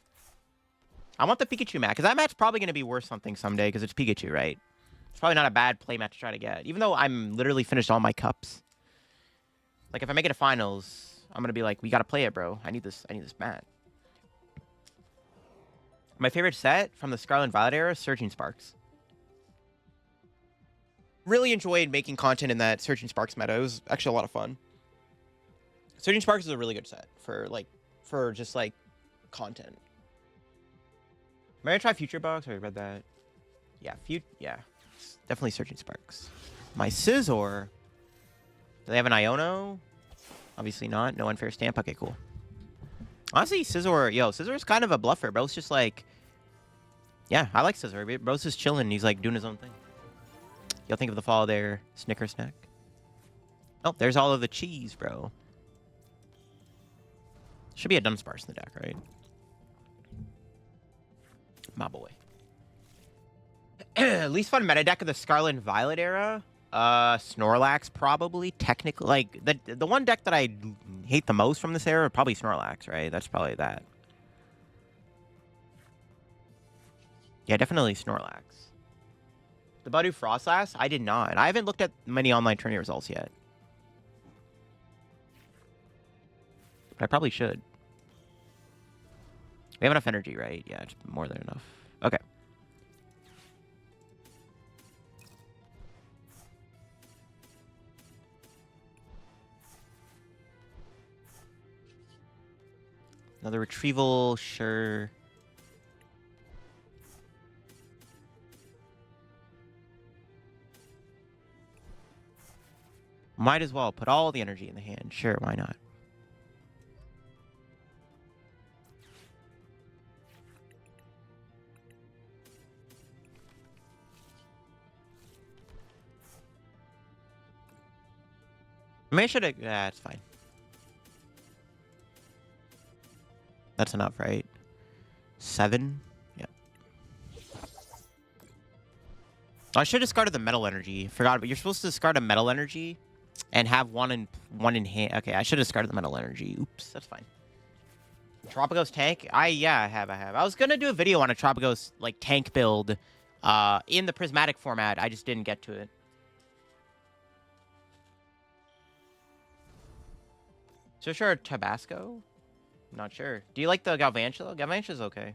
I want the Pikachu mat, because that mat's probably going to be worth something someday, because it's Pikachu, right? It's probably not a bad playmat to try to get. Even though I'm literally finished all my cups. Like, if I make it to finals, I'm going to be like, we got to play it, bro. I need this mat. My favorite set from the Scarlet and Violet era, Surging Sparks. Really enjoyed making content in that Surging Sparks meta. It was actually a lot of fun. Surging Sparks is a really good set for just like content. Am I gonna try Future Box? I already read that. Yeah, definitely Surging Sparks. My Scizor. Do they have an Iono? Obviously not. No unfair stamp. Okay, cool. Honestly, Scizor's kind of a bluffer, bro. It's just like, yeah, I like Scizor. Bro's just chilling. He's like doing his own thing. You'll think of the fall there, Snicker Snack. Oh, there's all of the cheese, bro. Should be a Dunsparce in the deck, right? My boy. Least fun meta deck of the Scarlet and Violet era? Snorlax, probably. Technically, like, the one deck that I hate the most from this era, probably Snorlax, right? That's probably that. Yeah, definitely Snorlax. The Budu Frostlass? I did not. I haven't looked at many online tourney results yet. But I probably should. We have enough energy, right? Yeah, it's more than enough. Okay. Another Retrieval, sure. Might as well put all the energy in the hand. Sure, why not? I mean, I should have... Yeah, it's fine. That's enough, right? 7? Yeah. I should have discarded the metal energy. Forgot, but you're supposed to discard a metal energy and have one in hand. Okay, I should have discarded the metal energy. Oops, that's fine. Tropicos tank? I have. I was gonna do a video on a Tropicos like tank build in the prismatic format. I just didn't get to it. So sure, Tabasco? I'm not sure. Do you like the Galvantula? Galvantula's okay.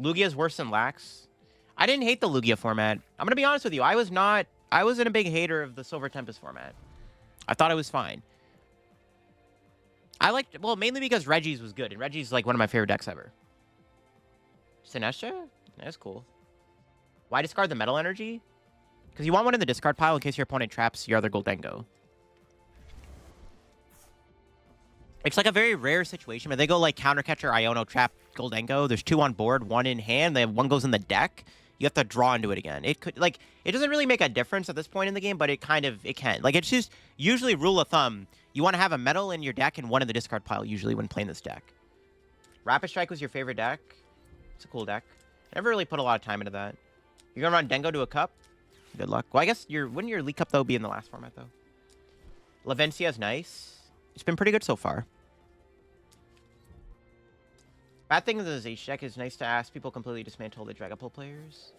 Lugia's worse than Lax. I didn't hate the Lugia format. I'm gonna be honest with you. I wasn't a big hater of the Silver Tempest format. I thought it was fine. I liked, well, mainly because Reggie's was good, and Reggie's like one of my favorite decks ever. Sinestro? That's cool. Why discard the metal energy? Because you want one in the discard pile in case your opponent traps your other Gholdengo. It's like a very rare situation, but they go like Countercatcher, Iono, trap, Gholdengo. There's 2 on board, 1 in hand. One goes in the deck. You have to draw into it again. It could, like, it doesn't really make a difference at this point in the game, but it can. Like, it's just usually rule of thumb. You want to have a metal in your deck and 1 in the discard pile usually when playing this deck. Rapid Strike was your favorite deck. It's a cool deck. I never really put a lot of time into that. You're gonna run Dengo to a cup. Good luck. Well, I guess wouldn't your League Cup though be in the last format though? Levincia's nice. It's been pretty good so far. Bad thing with the Zacian deck is nice to ask people completely dismantle the Dragapult players.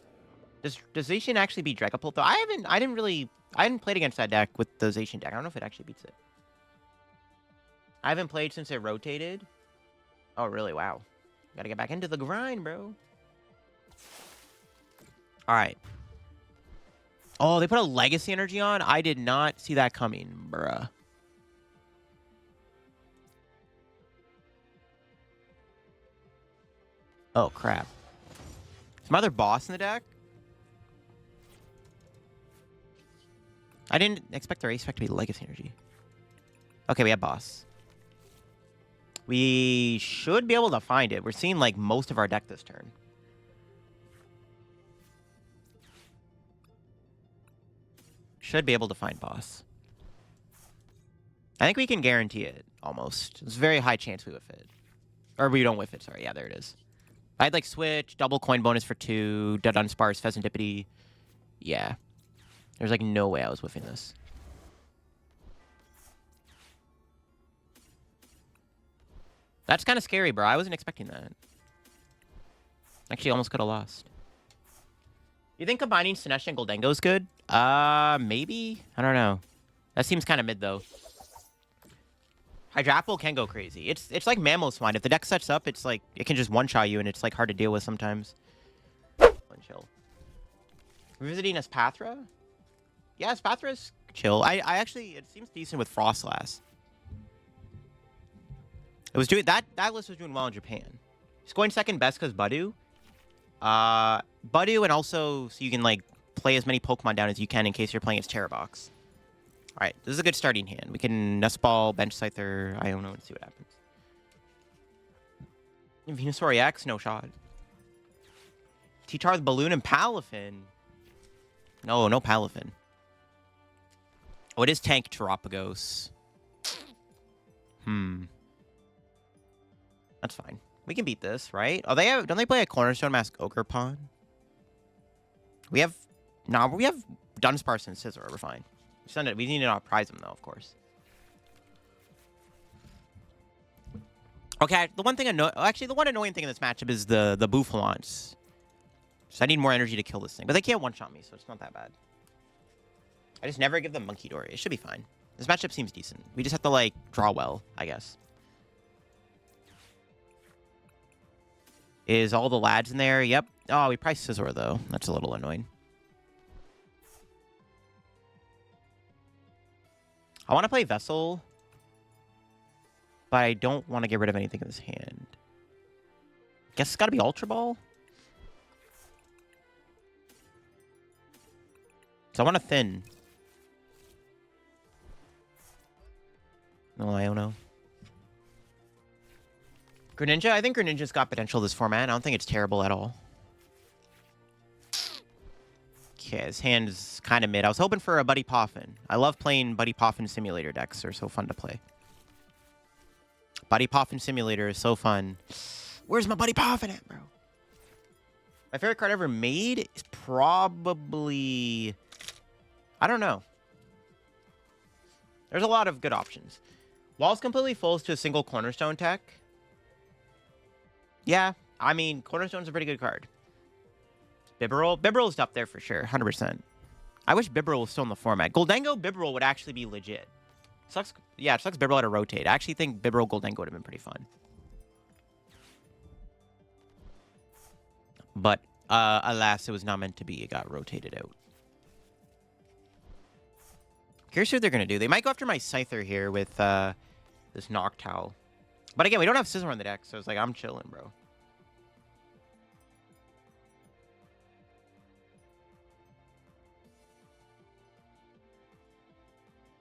Does Zacian actually beat Dragapult though? I hadn't played against that deck with the Zacian deck. I don't know if it actually beats it. I haven't played since it rotated. Oh really? Wow. Gotta get back into the grind, bro. Alright. Oh, they put a Legacy Energy on? I did not see that coming, bruh. Oh, crap. Is my other boss in the deck? I didn't expect the race spec to be Legacy Energy. Okay, we have boss. We should be able to find it. We're seeing, like, most of our deck this turn. Should be able to find boss. I think we can guarantee it, almost. There's a very high chance we whiff it. Or we don't whiff it, sorry. Yeah, there it is. I'd, like, switch, double coin bonus for 2, Dudunsparce, Fezandipiti. Yeah. There's, like, no way I was whiffing this. That's kind of scary, bro. I wasn't expecting that. Actually, almost could have lost. You think combining Sinestro and Gholdengo is good? Maybe? I don't know. That seems kind of mid, though. Hydrapple can go crazy. It's like Mamoswine. If the deck sets up, it's like, it can just one-shot you, and it's, like, hard to deal with sometimes. Chill. Revisiting Espathra? Yeah, Espathra's chill. I actually, it seems decent with Frostlass. It was doing that list was doing well in Japan. It's going second best because Budu. Budu, and also so you can like play as many Pokemon down as you can in case you're playing its Terra Box. Alright, this is a good starting hand. We can Nest Ball, bench Scyther, Iono, and see what happens. Venusaur EX, no shot. T-Tar with Balloon and Palafin. No Palafin. Oh, it is Tank Terapagos. That's fine. We can beat this, right? Oh, don't they play a Cornerstone Mask Ogerpon? We have Dunsparce and Scizor. We're fine. We need to not prize them though, of course. Okay, the one annoying thing in this matchup is the Bouffalants. So I need more energy to kill this thing, but they can't one-shot me, so it's not that bad. I just never give them Monkey Dory. It should be fine. This matchup seems decent. We just have to like draw well, I guess. Is all the lads in there? Yep. Oh, we priced Scizor, though. That's a little annoying. I want to play Vessel, but I don't want to get rid of anything in this hand. Guess it's got to be Ultra Ball? So I want to thin. No, I don't know. Greninja? I think Greninja's got potential this format. I don't think it's terrible at all. Okay, his hand is kind of mid. I was hoping for a Buddy Poffin. I love playing Buddy Poffin Simulator decks. They're so fun to play. Buddy Poffin Simulator is so fun. Where's my Buddy Poffin at, bro? My favorite card ever made is probably... I don't know. There's a lot of good options. Wall's completely full to a single Cornerstone tech. Yeah, I mean, Cornerstone's a pretty good card. Bibarel? Bibarel's up there for sure, 100%. I wish Bibarel was still in the format. Gholdengo Bibarel would actually be legit. Sucks. Yeah, it sucks Bibarel had to rotate. I actually think Bibarel Gholdengo would have been pretty fun. But, alas, it was not meant to be. It got rotated out. Curious what they're going to do. They might go after my Scyther here with this Noctowl. But again, we don't have Scizor on the deck, so it's like, I'm chilling, bro.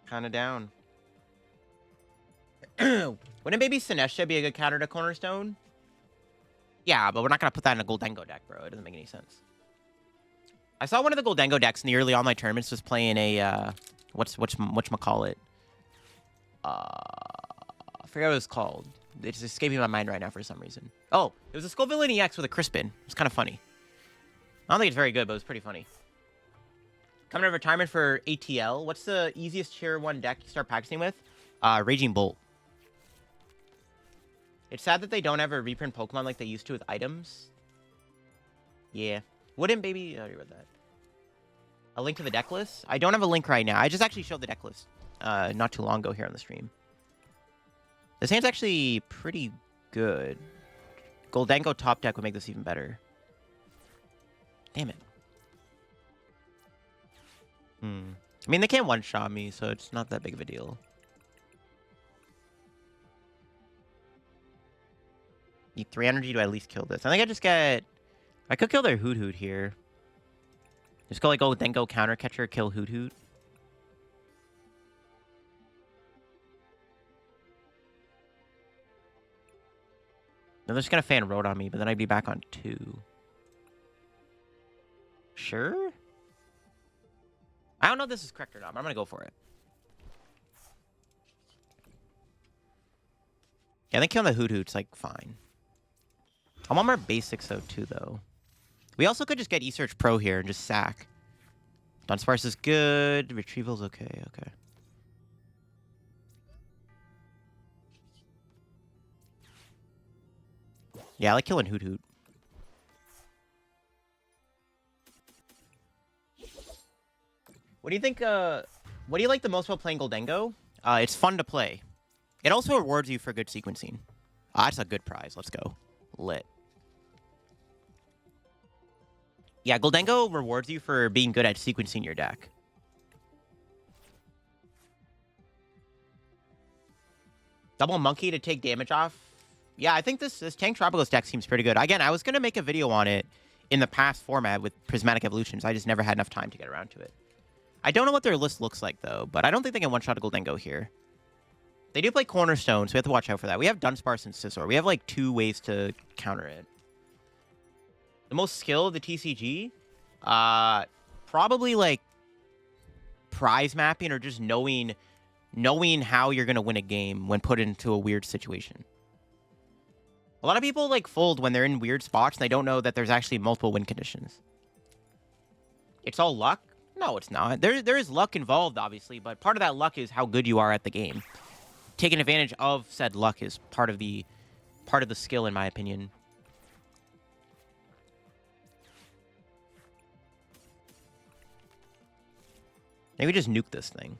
Kind of down. Wouldn't maybe Sinestro be a good counter to Cornerstone? Yeah, but we're not going to put that in a Gholdengo deck, bro. It doesn't make any sense. I saw one of the Gholdengo decks in the early online tournaments was playing a, whatchamacallit? I forget what it was called. It's escaping my mind right now for some reason. Oh, it was a Scovillain EX with a Crispin. It's kind of funny. I don't think it's very good, but it was pretty funny. Coming to retirement for ATL. What's the easiest tier 1 deck you start practicing with? Raging Bolt. It's sad that they don't ever reprint Pokemon like they used to with items. Yeah. Wouldn't baby... Oh, you read that. A link to the deck list? I don't have a link right now. I just actually showed the deck list not too long ago here on the stream. This hand's actually pretty good. Gholdengo top deck would make this even better. Damn it. I mean, they can't one-shot me, so it's not that big of a deal. Need 3 energy to at least kill this. I think I just get... I could kill their Hoot Hoot here. Just go like Gholdengo counter catcher, kill Hoot Hoot. They're just gonna fan road on me, but then I'd be back on 2. Sure? I don't know if this is correct or not, but I'm gonna go for it. Yeah, I think killing the Hoot's like fine. I'm on more basics though too though. We also could just get E-Search Pro here and just sack. Dunsparce is good. Retrieval's okay, okay. Yeah, I like killing Hoot. What do you think, what do you like the most about playing Gholdengo? It's fun to play. It also rewards you for good sequencing. That's a good prize. Let's go. Lit. Yeah, Gholdengo rewards you for being good at sequencing your deck. Double Monkey to take damage off. Yeah, I think this Tank Tropicals deck seems pretty good. Again, I was going to make a video on it in the past format with Prismatic Evolutions. I just never had enough time to get around to it. I don't know what their list looks like, though, but I don't think they can one-shot a Gholdengo here. They do play Cornerstone, so we have to watch out for that. We have Dunsparce and Scizor. We have, like, 2 ways to counter it. The most skill of the TCG? Probably, like, prize mapping or just knowing how you're going to win a game when put into a weird situation. A lot of people, like, fold when they're in weird spots and they don't know that there's actually multiple win conditions. It's all luck? No, it's not. There is luck involved, obviously, but part of that luck is how good you are at the game. Taking advantage of said luck is part of the skill, in my opinion. Maybe just nuke this thing.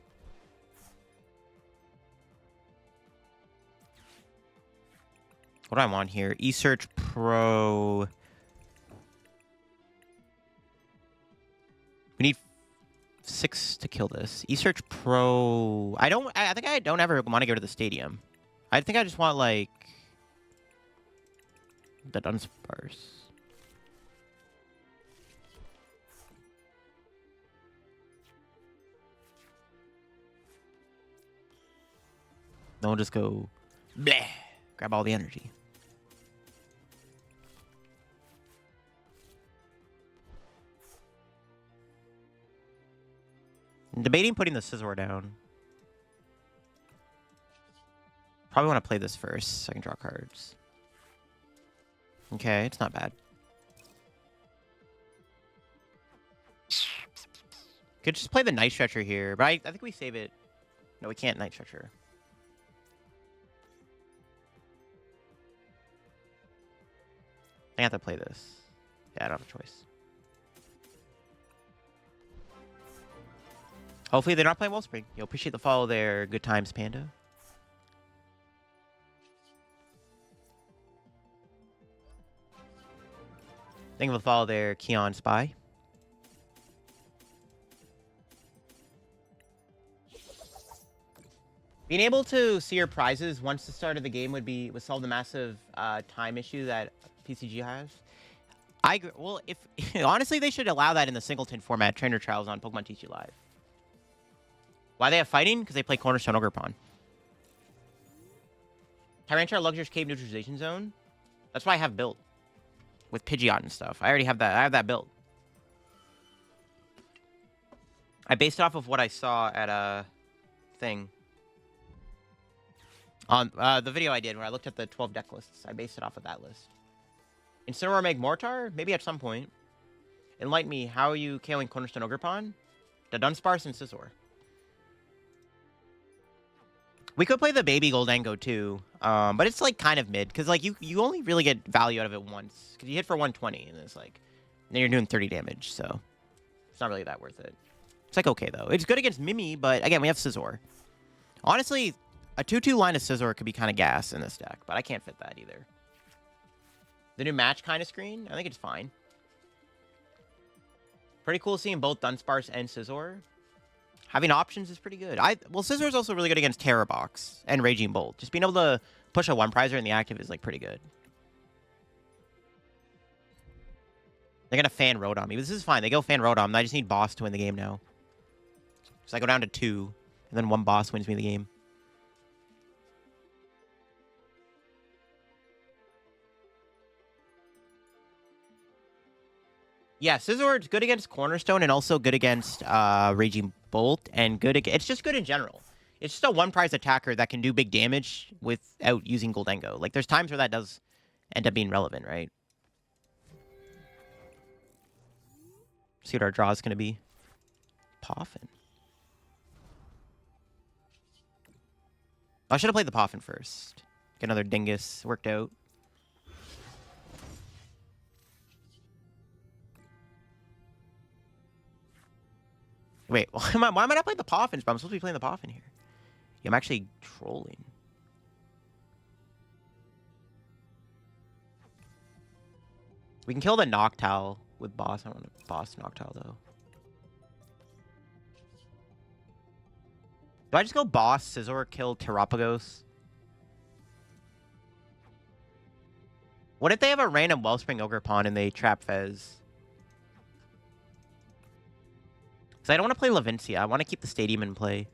What do I want here? E-Search Pro. We need 6 to kill this. E-Search Pro. I think I don't ever want to go to the stadium. I think I just want, like, the Dunsparce. Then we'll just go bleh, grab all the energy. I'm debating putting the Scizor down. Probably want to play this first so I can draw cards. Okay, it's not bad. Could just play the Night Stretcher here, but I think we save it. No, we can't Night Stretcher. I have to play this. Yeah, I don't have a choice. Hopefully they're not playing Wellspring. You'll appreciate the follow there. Good times, Panda. Thank you for the follow there, Keon Spy. Being able to see your prizes once the start of the game would solve the massive time issue that TCG has. Well, if honestly, they should allow that in the singleton format trainer trials on Pokemon TCG Live. Why they have fighting? Because they play Cornerstone Ogerpon. Tyranitar Luxurious Cave Neutralization Zone. That's why I have built with Pidgeot and stuff. I already have that. I have that built. I based it off of what I saw at a thing. On the video I did where I looked at the 12 deck lists. I based it off of that list. Incineroar Magmortar? Maybe at some point. Enlighten me. How are you KOing Cornerstone Ogerpon? The Dunsparce and Scizor. We could play the baby Gholdengo too, but it's like kind of mid because like you only really get value out of it once because you hit for 120 and it's like then you're doing 30 damage, so it's not really that worth it. It's like okay though. It's good against Mimi, but again we have Scizor. Honestly, a 2/2 line of Scizor could be kind of gas in this deck, but I can't fit that either. The new match kind of screen, I think it's fine. Pretty cool seeing both Dunsparce and Scizor. Having options is pretty good. Well, Scizor is also really good against Terror Box and Raging Bolt. Just being able to push a 1-prizer in the active is like pretty good. They're going to fan Road on me. This is fine. They go fan Road on me. I just need boss to win the game now. So I go down to 2, and then 1 boss wins me the game. Yeah, Scizor's good against Cornerstone and also good against Raging Bolt and good against... It's just good in general. It's just a one-prize attacker that can do big damage without using Gholdengo. Like, there's times where that does end up being relevant, right? See what our draw is going to be. Poffin. I should have played the Poffin first. Get another Dingus worked out. Wait, why am I not playing the Poffins? But I'm supposed to be playing the Poffin here. Yeah, I'm actually trolling. We can kill the Noctowl with boss. I don't want to boss Noctowl, though. Do I just go boss, Scizor, kill Terapagos? What if they have a random Wellspring Ogerpon and they trap Fez? Because I don't want to play Levincia. I want to keep the Stadium in play.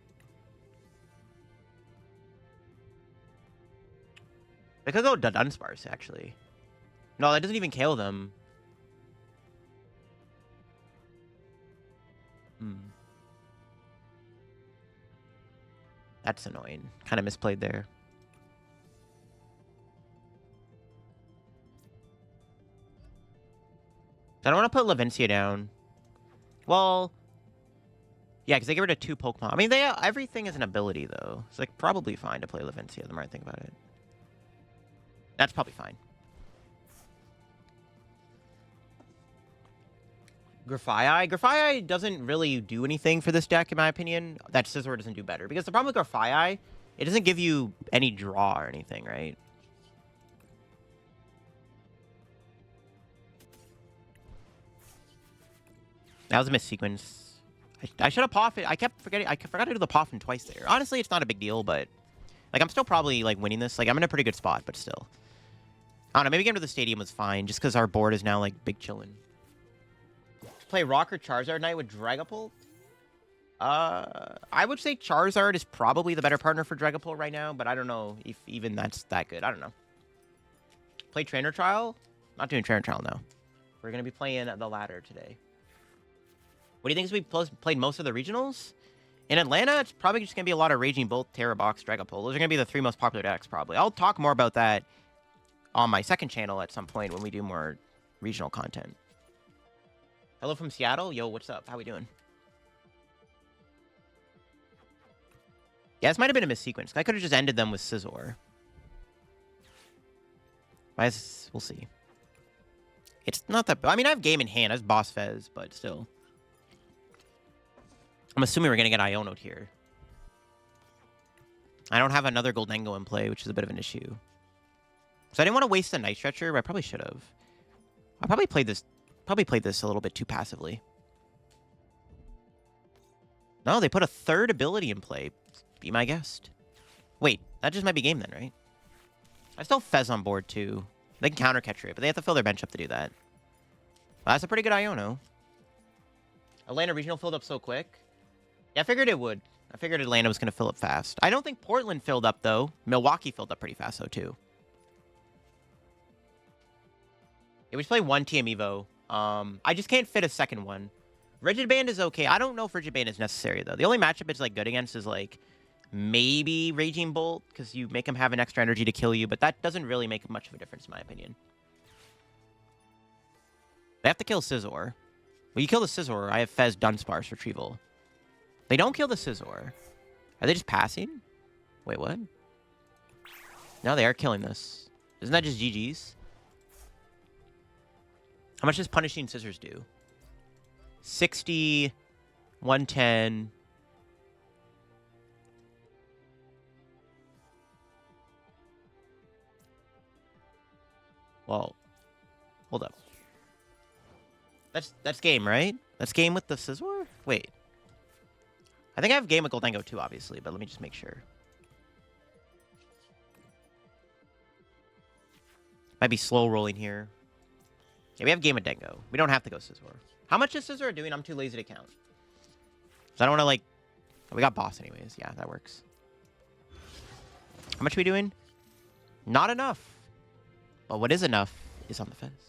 I could go Dudunsparce, actually. No, that doesn't even KO them. That's annoying. Kind of misplayed there. I don't want to put Levincia down. Well, yeah, because they get rid of 2 Pokemon. I mean, everything is an ability, though. It's like probably fine to play Levincia, the more I think about it. That's probably fine. Grafaiai doesn't really do anything for this deck, in my opinion. That Scizor doesn't do better. Because the problem with Grafaiai, it doesn't give you any draw or anything, right? That was a missed sequence. I should have Poffin. I kept forgetting. I forgot to do the Poffin twice there. Honestly, it's not a big deal, but like I'm still probably like winning this. Like I'm in a pretty good spot, but still. I don't know. Maybe getting to the Stadium was fine, just because our board is now like big chillin'. Play Rock or Charizard Knight with Dragapult? I would say Charizard is probably the better partner for Dragapult right now, but I don't know if even that's that good. I don't know. Play Trainer Trial? Not doing Trainer Trial, no. We're going to be playing the latter today. What do you think as we played most of the regionals? In Atlanta, it's probably just going to be a lot of Raging Bolt, Terra Box, Dragapult. Those are going to be the 3 most popular decks, probably. I'll talk more about that on my second channel at some point when we do more regional content. Hello from Seattle. Yo, what's up? How we doing? Yeah, this might have been a missequence. I could have just ended them with Scizor. We'll see. It's not that... I mean, I have game in hand. I have Boss Fez, but still. I'm assuming we're going to get Iono'd here. I don't have another Gholdengo in play, which is a bit of an issue. So I didn't want to waste the Night Stretcher, but I probably should have. I probably played this a little bit too passively. No, they put a 3rd ability in play. Be my guest. Wait, that just might be game then, right? I still have Fez on board, too. They can counter catch it, but they have to fill their bench up to do that. Well, that's a pretty good Iono. Atlanta Regional filled up so quick. Yeah, I figured it would. I figured Atlanta was going to fill up fast. I don't think Portland filled up, though. Milwaukee filled up pretty fast, though, too. Yeah, we just play 1 TM Evo. I just can't fit a second one. Rigid Band is okay. I don't know if Rigid Band is necessary, though. The only matchup it's like good against is like maybe Raging Bolt, because you make him have an extra energy to kill you, but that doesn't really make much of a difference, in my opinion. They have to kill Scizor. Well, you kill the Scizor, I have Fez, Dunsparce, Retrieval. They don't kill the Scizor. Are they just passing? Wait, what? No, they are killing this. Isn't that just GG's? How much does punishing Scissors do? 60, 110. Well, hold up. That's game, right? That's game with the Scizor? Wait. I think I have game with Gholdengo too, obviously, but let me just make sure. Might be slow rolling here. Yeah, we have game with Dengo. We don't have to go Scizor. How much is Scizor doing? I'm too lazy to count. So I don't want to, like... Oh, we got boss anyways. Yeah, that works. How much are we doing? Not enough. But what is enough is on the fence.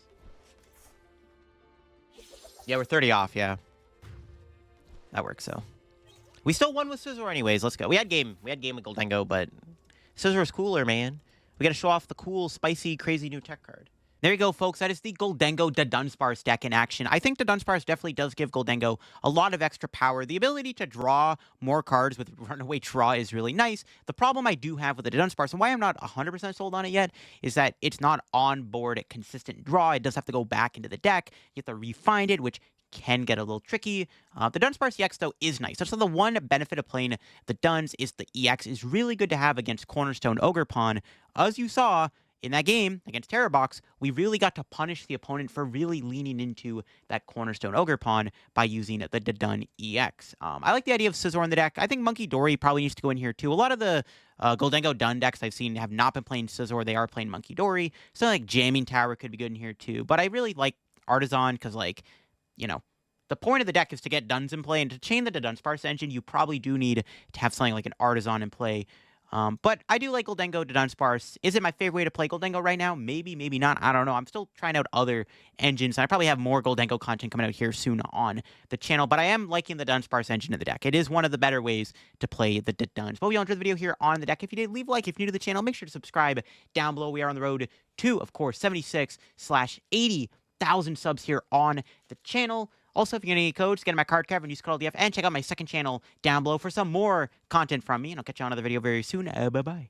Yeah, we're 30 off, yeah. That works, so. We still won with Scizor anyways. Let's go. We had game with Gholdengo, but Scizor's cooler, man. We gotta show off the cool, spicy, crazy new tech card. There you go, folks. That is the Gholdengo Dudunsparce deck in action. I think Dudunsparce definitely does give Gholdengo a lot of extra power. The ability to draw more cards with Runaway Draw is really nice. The problem I do have with the Dudunsparce, and why I'm not 100% sold on it yet, is that it's not on board at consistent draw. It does have to go back into the deck. You have to re-find it, which can get a little tricky. The Dunsparce EX, though, is nice. So the one benefit of playing the Duns is the EX is really good to have against Cornerstone Ogerpon. As you saw in that game against Terrorbox, we really got to punish the opponent for really leaning into that Cornerstone Ogerpon by using the Dun EX. I like the idea of Scizor in the deck. I think Monkey Dory probably needs to go in here, too. A lot of the Gholdengo Dun decks I've seen have not been playing Scizor. They are playing Monkey Dory. So, like, Jamming Tower could be good in here, too. But I really like Artazon because, like, you know, the point of the deck is to get Duns in play, and to chain the Dunsparce engine, you probably do need to have something like an Artazon in play. But I do like Gholdengo Dunsparce. Is it my favorite way to play Gholdengo right now? Maybe, maybe not. I don't know. I'm still trying out other engines, and I probably have more Gholdengo content coming out here soon on the channel, but I am liking the Dunsparce engine in the deck. It is one of the better ways to play the Duns. But we all enjoyed the video here on the deck. If you did, leave a like. If you're new to the channel, make sure to subscribe down below. We are on the road to, of course, 76/80,000 subs here on the channel. Also, if you get any codes, get in my card cover and use code LDF, and check out my second channel down below for some more content from me, and I'll catch you on another video very soon. Bye-bye.